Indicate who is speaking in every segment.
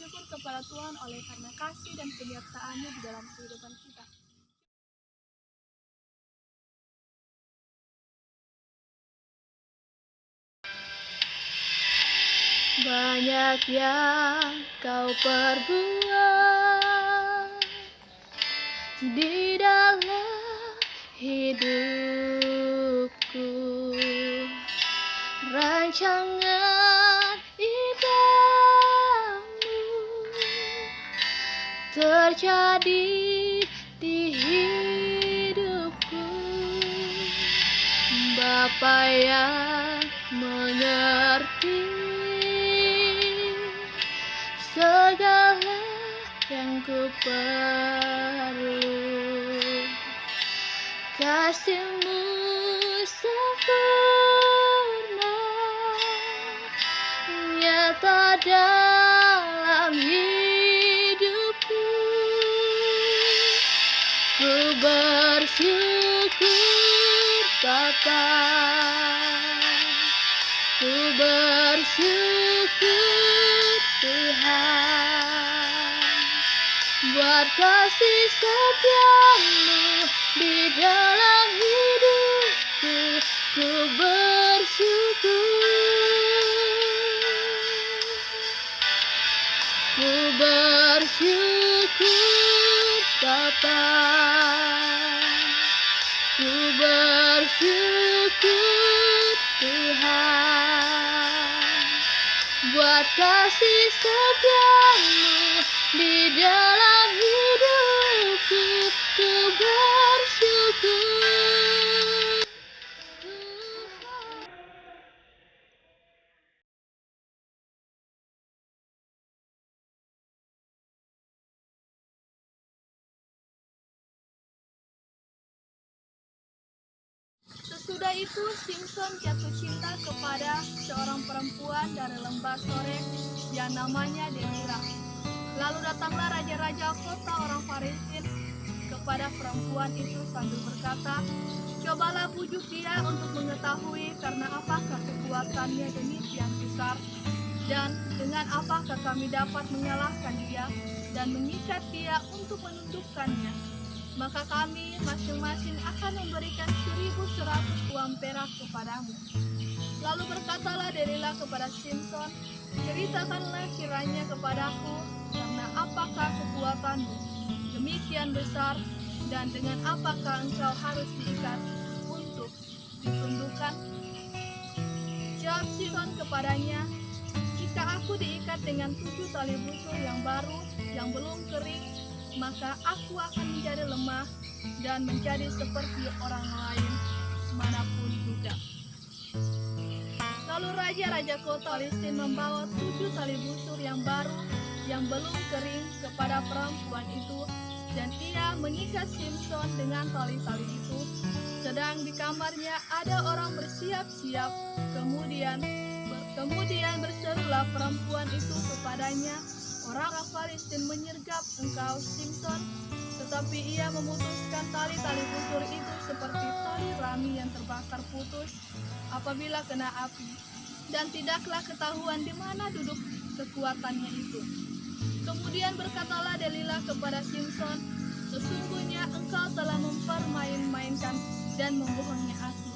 Speaker 1: bersyukur kepada Tuhan oleh karena kasih dan penyertaan-Nya di dalam kehidupan kita.
Speaker 2: Banyak yang kau perbuat di dalam hidupku, rancangan indahmu terjadi di hidupku. Bapa yang mengerti segala yang ku perlu, kasih-Mu sempurna nyata dalam hidupku. Ku bersyukur Bapa, ku bersyukur Tuhan, buat kasih setia-Mu di dalam hidupku. Ku bersyukur Bapa, ku bersyukur Tuhan, buat kasih setia-Mu di dalam hidupku. Ku bersyukur Tuhan.
Speaker 1: Sesudah itu Simson jatuh cinta kepada seorang perempuan dari lembah Sorek yang namanya Delila. Lalu datanglah raja-raja kota orang Filistin kepada perempuan itu sambil berkata, "Cobalah bujuk dia untuk mengetahui karena apakah kekuatannya demikian besar, dan dengan apakah kami dapat mengalahkan dia dan mengikat dia untuk menundukkannya. Maka kami masing-masing akan memberikan 1.100 uang perak kepadamu." Lalu berkatalah Delila kepada Simson, "Ceritakanlah kiranya kepadaku, karena apakah kekuatanmu demikian besar, dan dengan apakah engkau harus diikat untuk ditundukkan?" Jawab Simson kepadanya, "Jika aku diikat dengan 7 tali busur yang baru yang belum kering, maka aku akan menjadi lemah dan menjadi seperti orang lain manapun juga." Lalu raja-raja kota Filistin membawa 7 tali busur yang baru yang belum kering kepada perempuan itu, dan ia mengikat Simson dengan tali-tali itu. Sedang di kamarnya ada orang bersiap-siap. Kemudian berserulah perempuan itu kepadanya, "Orang Filistin menyergap engkau, Simson." Tetapi ia memutuskan tali-tali busur itu seperti tali rami yang terbakar putus apabila kena api, dan tidaklah ketahuan di mana duduk kekuatannya itu. Kemudian berkatalah Delila kepada Simson, "Sesungguhnya engkau telah mempermain-mainkan dan membohongi aku.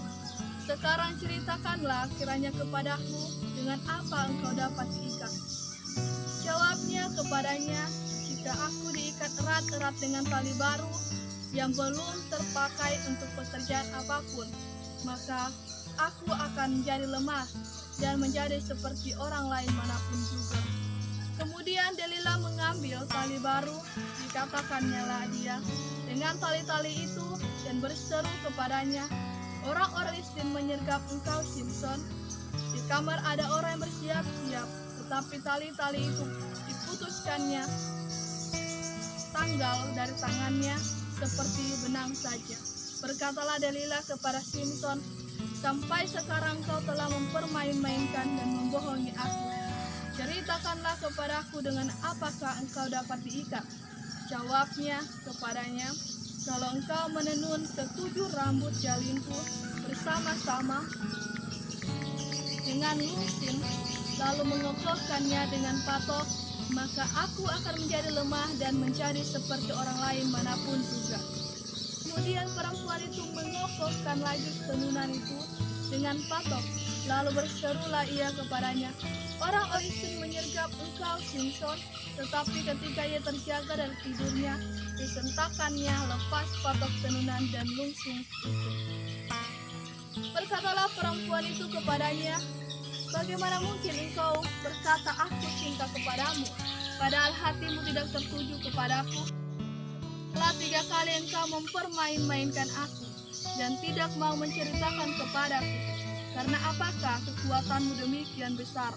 Speaker 1: Sekarang ceritakanlah kiranya kepadaku dengan apa engkau dapat diikat." Jawabnya kepadanya, "Jika aku diikat erat-erat dengan tali baru yang belum terpakai untuk pekerjaan apapun, maka aku akan menjadi lemah dan menjadi seperti orang lain manapun juga." Kemudian Delila mengambil tali baru, dikatakannya dia dengan tali-tali itu, dan berseru kepadanya, "Orang-orang Filistin menyergap engkau, Simson. Di kamar ada orang yang bersiap-siap." Tetapi tali-tali itu diputuskannya tanggal dari tangannya seperti benang saja. Berkatalah Delila kepada Simson, "Sampai sekarang kau telah mempermain-mainkan dan membohongi aku. Ceritakanlah kepadaku dengan apakah engkau dapat diikat." Jawabnya kepadanya, "Kalau engkau menenun ke7 rambut jalinku bersama-sama dengan lusin, lalu mengokohkannya dengan patok, maka aku akan menjadi lemah dan menjadi seperti orang lain manapun juga. Kemudian perempuan itu mengokohkan lagi tenunan itu dengan patok. Lalu berserulah ia kepadanya, "Orang Filistin menyergap engkau, Simson." Tetapi ketika ia terjaga dari tidurnya, disentakannya lepas patok tenunan dan lungsing itu. Berkatalah perempuan itu kepadanya, "Bagaimana mungkin engkau berkata aku cinta kepadamu, padahal hatimu tidak tertuju kepadaku? Telah 3 kali engkau mempermain-mainkan aku, dan tidak mau menceritakan kepadaku. Karena apakah kekuatanmu demikian besar?"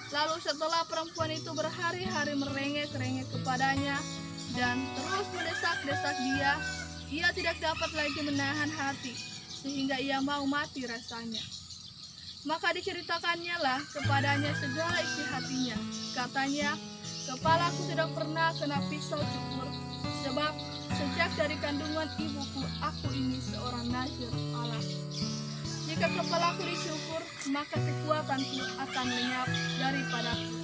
Speaker 1: Lalu setelah perempuan itu berhari-hari merengek-rengek kepadanya, dan terus mendesak-desak ia tidak dapat lagi menahan hati, sehingga ia mau mati rasanya. Maka diceritakannya lah kepadanya segala isi hatinya. Katanya, "Kepalaku tidak pernah kena pisau cukur, sebab sejak dari kandungan ibuku aku ini seorang nazir Allah. Jika kepalaku dicukur, maka kekuatanku akan lenyap daripadaku,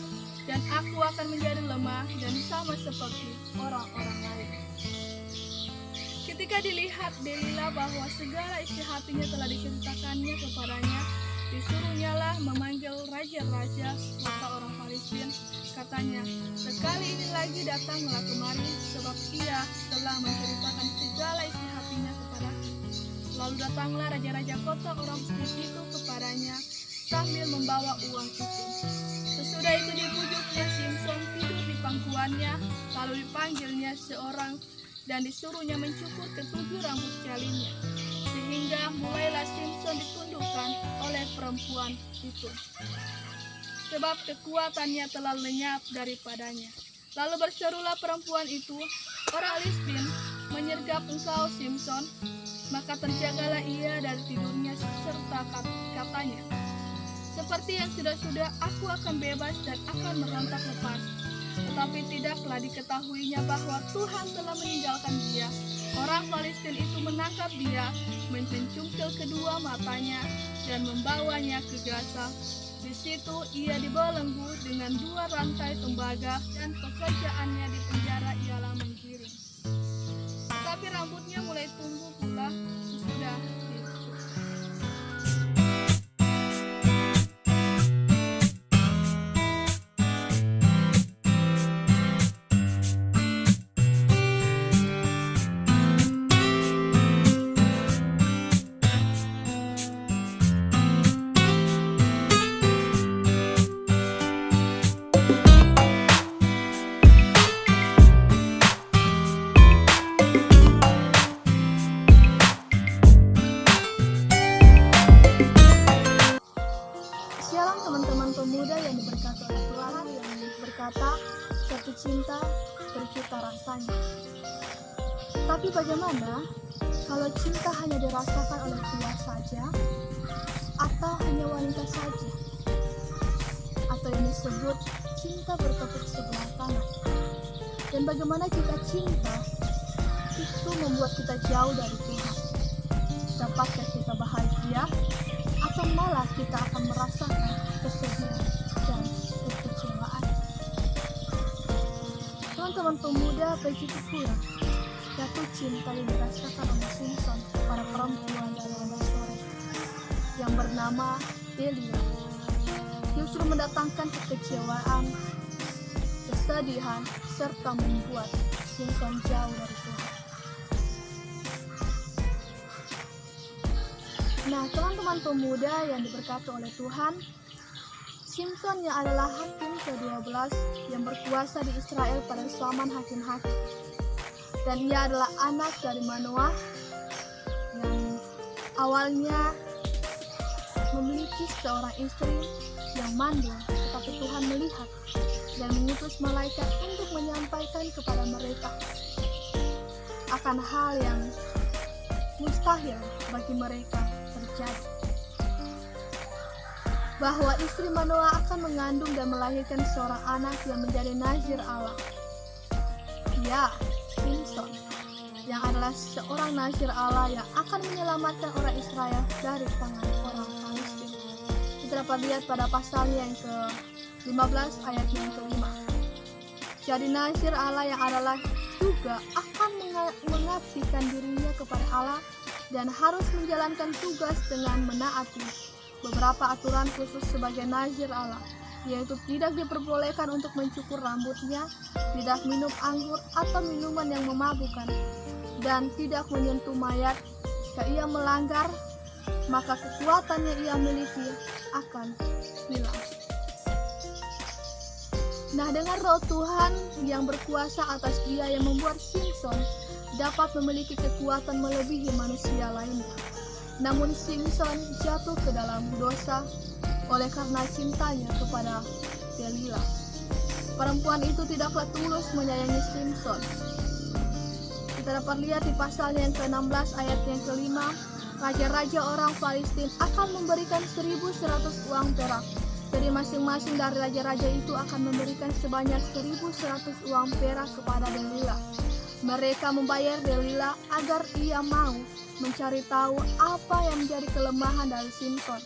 Speaker 1: dan aku akan menjadi lemah dan sama seperti orang-orang lain." Ketika dilihat Delila bahwa segala isi hatinya telah diceritakannya kepadanya, disuruhnyalah memanggil raja-raja kota orang Filistin. Katanya, "Sekali ini lagi datanglah kemari, sebab ia telah menceritakan segala isi hatinya kepadaku." Lalu datanglah raja-raja kota orang Filistin itu kepadanya sambil membawa uang itu. Sesudah itu dibujuknya Simson tidur di pangkuannya, lalu dipanggilnya seorang dan disuruhnya mencukur ke7 rambut jalinnya, sehingga mulailah Simson ditundukkan oleh perempuan itu, sebab kekuatannya telah lenyap daripadanya. Lalu berserulah perempuan itu, "Orang Filistin menyergap engkau, Simson." Maka terjagalah ia dari tidurnya serta katanya, "Seperti yang sudah-sudah, aku akan bebas dan akan merontak lepas." Tetapi tidaklah diketahuinya bahwa Tuhan telah meninggalkan dia. Orang Filistin itu menangkap dia, mencungkil kedua matanya, dan membawanya ke Gaza. Di situ ia dibelenggu dengan 2 rantai tembaga, dan pekerjaannya di penjara ialah menggiring. Tetapi rambutnya mulai tumbuh pula sesudah itu. Shalom teman-teman pemuda yang diberkati oleh Tuhan, yang berkata, "Jatuh cinta berjuta rasanya." Tapi bagaimana kalau cinta hanya dirasakan oleh pria saja, atau hanya wanita saja, atau yang disebut cinta bertepuk sebelah tangan? Dan bagaimana jika cinta itu membuat kita jauh dari Tuhan? Dapatkah kita bahagia, atau malah kita akan merasakan kesedihan dan kekecewaan? Teman-teman pemuda, begitu pula jatuh cinta yang dirasakan oleh Simson pada perempuan dari lembah sore yang bernama Delila, justru mendatangkan kekecewaan, kesedihan, serta membuat Simson jauh dari Tuhan. Nah, teman-teman pemuda yang diberkati oleh Tuhan, Simson yang adalah hakim ke-12 yang berkuasa di Israel pada zaman hakim-hakim. Dan ia adalah anak dari Manoah yang awalnya memiliki seorang istri yang mandul, tetapi Tuhan melihat dan mengutus malaikat untuk menyampaikan kepada mereka akan hal yang mustahil bagi mereka terjadi, bahwa istri Manoah akan mengandung dan melahirkan seorang anak yang menjadi nazir Allah. Ya, Simson, yang adalah seorang nazir Allah yang akan menyelamatkan orang Israel dari tangan orang Filistin. Kita dapat lihat pada pasalnya yang ke-15 ayat yang ke-5. Jadi nazir Allah yang adalah juga akan mengabdikan dirinya kepada Allah dan harus menjalankan tugas dengan menaati beberapa aturan khusus sebagai nazir Allah, yaitu tidak diperbolehkan untuk mencukur rambutnya, tidak minum anggur atau minuman yang memabukkan, dan tidak menyentuh mayat. Jika ia melanggar, maka kekuatan yang ia miliki akan hilang. Nah, dengan roh Tuhan yang berkuasa atas dia yang membuat Simson dapat memiliki kekuatan melebihi manusia lainnya. Namun Simson jatuh ke dalam dosa oleh karena cintanya kepada Delila. Perempuan itu tidaklah tulus menyayangi Simson. Kita dapat lihat di pasal yang ke-16 ayat yang ke-5, raja-raja orang Palestina akan memberikan 1.100 uang perak. Jadi masing-masing dari raja-raja itu akan memberikan sebanyak 1.100 uang perak kepada Delila. Mereka membayar Delila agar ia mau mencari tahu apa yang menjadi kelemahan dari Simson.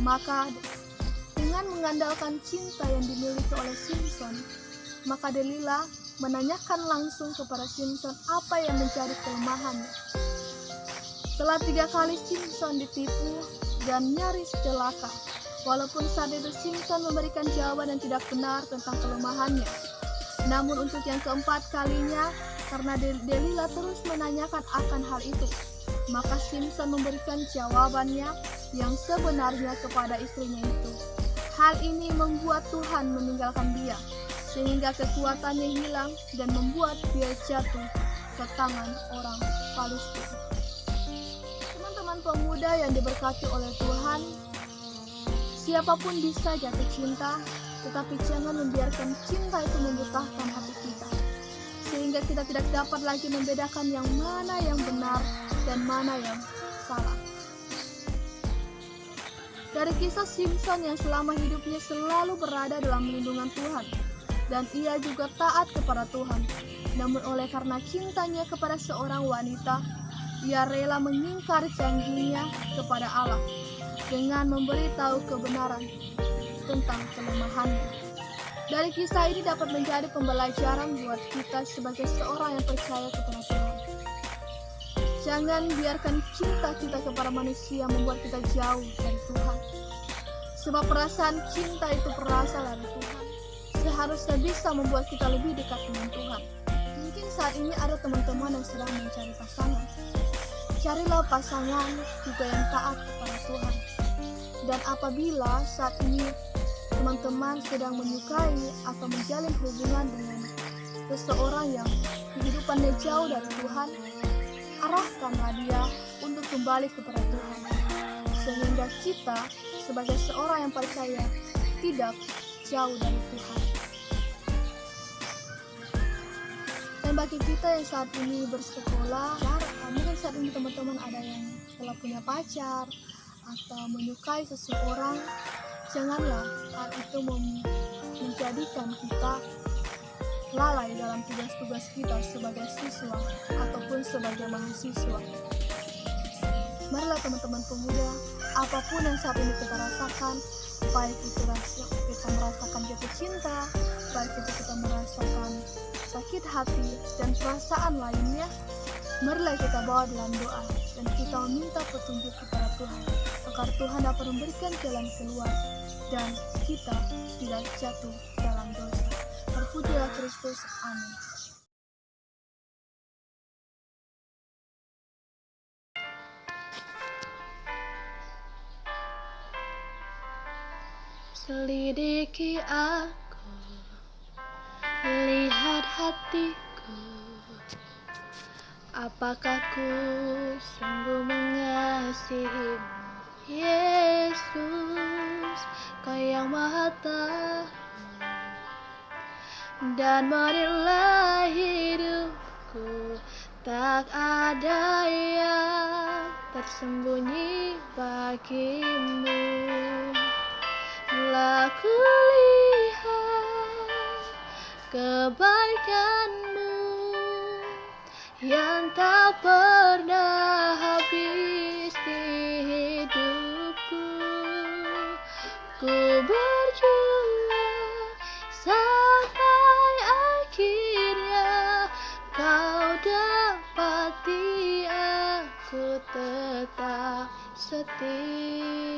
Speaker 1: Maka dengan mengandalkan cinta yang dimiliki oleh Simson, maka Delila menanyakan langsung kepada Simson apa yang menjadi kelemahannya. Setelah 3 kali Simson ditipu dan nyaris celaka. Walaupun saat itu Simson memberikan jawaban yang tidak benar tentang kelemahannya. Namun untuk yang keempat kalinya, karena Delila terus menanyakan akan hal itu, maka Simson memberikan jawabannya yang sebenarnya kepada istrinya itu. Hal ini membuat Tuhan meninggalkan dia, sehingga kekuatannya hilang dan membuat dia jatuh ke tangan orang Palestina. Teman-teman pemuda yang diberkati oleh Tuhan, siapapun bisa jatuh cinta, tetapi jangan membiarkan cinta itu membutahkan hati kita, sehingga kita tidak dapat lagi membedakan yang mana yang benar dan mana yang salah. Dari kisah Simson yang selama hidupnya selalu berada dalam lindungan Tuhan, dan ia juga taat kepada Tuhan. Namun oleh karena cintanya kepada seorang wanita, ia rela mengingkari janjinya kepada Allah dengan memberitahu kebenaran tentang kelemahannya. Dari kisah ini dapat menjadi pembelajaran buat kita sebagai seorang yang percaya kepada Tuhan. Jangan biarkan cinta kita kepada manusia membuat kita jauh dari Tuhan. Sebab perasaan cinta itu berasal dari Tuhan. Seharusnya bisa membuat kita lebih dekat dengan Tuhan. Mungkin saat ini ada teman-teman yang sedang mencari pasangan. Carilah pasangan juga yang taat kepada Tuhan. Dan apabila saat ini teman-teman sedang menyukai atau menjalin hubungan dengan seseorang yang kehidupannya jauh dari Tuhan, arahkanlah dia untuk kembali kepada Tuhan, sehingga kita sebagai seorang yang percaya tidak jauh dari Tuhan. Dan bagi kita yang saat ini bersekolah, mungkin saat ini teman-teman ada yang telah punya pacar atau menyukai seseorang, janganlah hal itu menjadikan kita lalai dalam tugas-tugas kita sebagai siswa ataupun sebagai mahasiswa. Marilah teman-teman pemuda, apapun yang saat ini kita rasakan, baik itu kita merasakan jatuh cinta, baik itu kita merasakan sakit hati dan perasaan lainnya, marilah kita bawa dalam doa dan kita meminta petunjuk kepada Tuhan agar Tuhan dapat memberikan jalan keluar dan kita tidak jatuh dalam dosa. Terpujilah Kristus. Amin.
Speaker 2: Selidiki aku, lihat hatiku, apakah ku sungguh mengasihimu, Yesus, Kau yang Maha Tahu dan menilai hidupku. Tak ada yang tersembunyi bagimu. Bila ku lihat kebaikan-Mu yang tak pernah habis di hidupku, ku berjuang sampai akhir tetap setia.